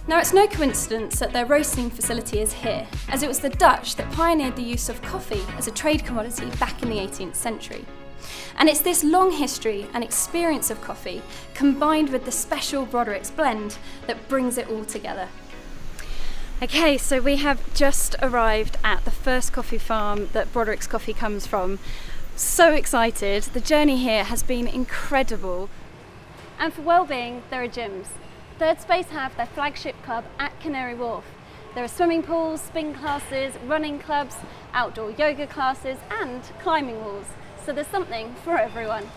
Now, it's no coincidence that their roasting facility is here, as it was the Dutch that pioneered the use of coffee as a trade commodity back in the 18th century. And it's this long history and experience of coffee, combined with the special Broderick's blend, that brings it all together. Okay, so we have just arrived at the first coffee farm that Broderick's coffee comes from. So excited. The journey here has been incredible. And for well-being, there are gyms. Third Space have their flagship club at Canary Wharf. There are swimming pools, spin classes, running clubs, outdoor yoga classes and climbing walls. So there's something for everyone.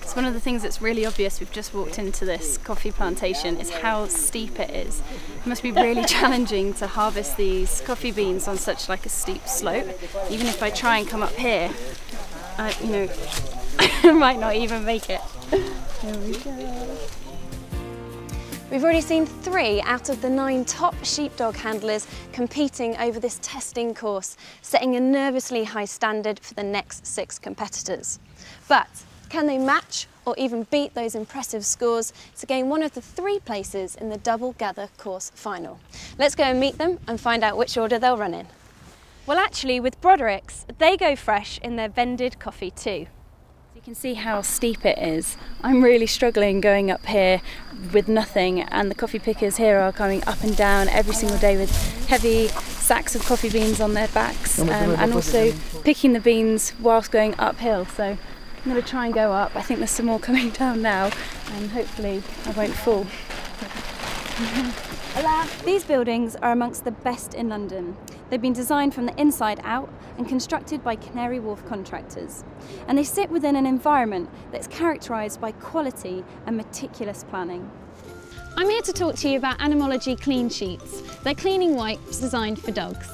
It's one of the things that's really obvious. We've just walked into this coffee plantation is how steep it is. It must be really challenging to harvest these coffee beans on such like a steep slope. Even if I try and come up here, I might not even make it. Here we go. We've already seen 3 out of the 9 top sheepdog handlers competing over this testing course, setting a nervously high standard for the next 6 competitors. But can they match or even beat those impressive scores to gain one of the 3 places in the double gather course final? Let's go and meet them and find out which order they'll run in. Well, actually, with Broderick's, they go fresh in their vended coffee too. You can see how steep it is. I'm really struggling going up here with nothing, and the coffee pickers here are coming up and down every single day with heavy sacks of coffee beans on their backs, and also picking the beans whilst going uphill. So I'm going to try and go up. I think there's some more coming down now, and hopefully I won't fall. These buildings are amongst the best in London. They've been designed from the inside out and constructed by Canary Wharf contractors. And they sit within an environment that's characterised by quality and meticulous planning. I'm here to talk to you about Animology Clean Sheets. They're cleaning wipes designed for dogs.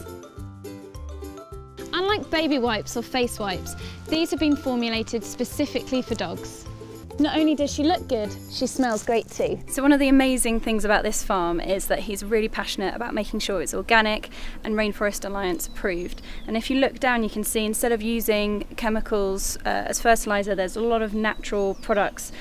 Unlike baby wipes or face wipes, these have been formulated specifically for dogs. Not only does she look good, she smells great too. So one of the amazing things about this farm is that he's really passionate about making sure it's organic and Rainforest Alliance approved. And if you look down, you can see instead of using chemicals as fertiliser, there's a lot of natural products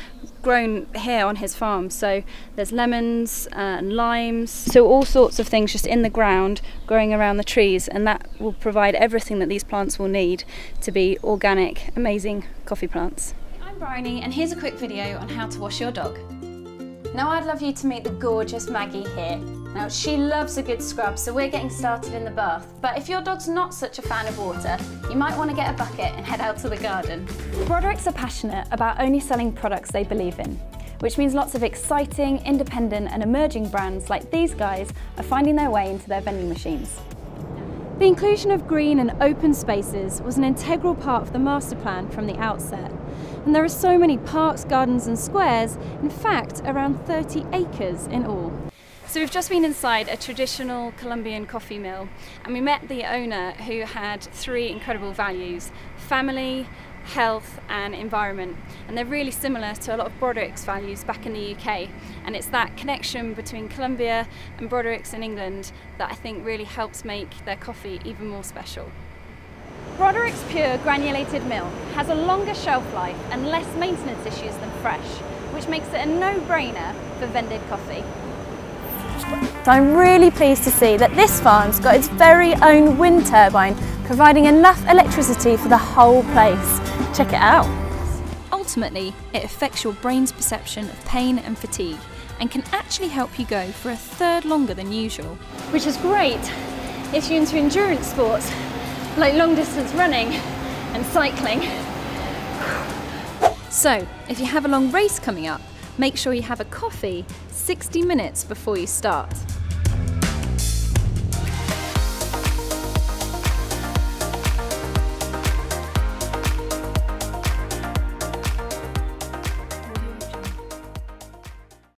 grown here on his farm. So there's lemons and limes, so all sorts of things just in the ground growing around the trees, and that will provide everything that these plants will need to be organic, amazing coffee plants. I'm Bryony, and here's a quick video on how to wash your dog. Now I'd love you to meet the gorgeous Maggie here. Now she loves a good scrub, so we're getting started in the bath. But if your dog's not such a fan of water, you might want to get a bucket and head out to the garden. Broderick's are passionate about only selling products they believe in, which means lots of exciting, independent and emerging brands like these guys are finding their way into their vending machines. The inclusion of green and open spaces was an integral part of the master plan from the outset. And there are so many parks, gardens and squares, in fact around 30 acres in all. So we've just been inside a traditional Colombian coffee mill, and we met the owner, who had 3 incredible values: family, health and environment. And they're really similar to a lot of Broderick's values back in the UK, and it's that connection between Colombia and Broderick's in England that I think really helps make their coffee even more special. Broderick's Pure Granulated Milk has a longer shelf life and less maintenance issues than fresh, which makes it a no-brainer for vended coffee. So I'm really pleased to see that this farm's got its very own wind turbine, providing enough electricity for the whole place. Check it out. Ultimately, it affects your brain's perception of pain and fatigue, and can actually help you go for a third longer than usual. Which is great if you're into endurance sports, like long distance running and cycling. So, if you have a long race coming up, make sure you have a coffee 60 minutes before you start.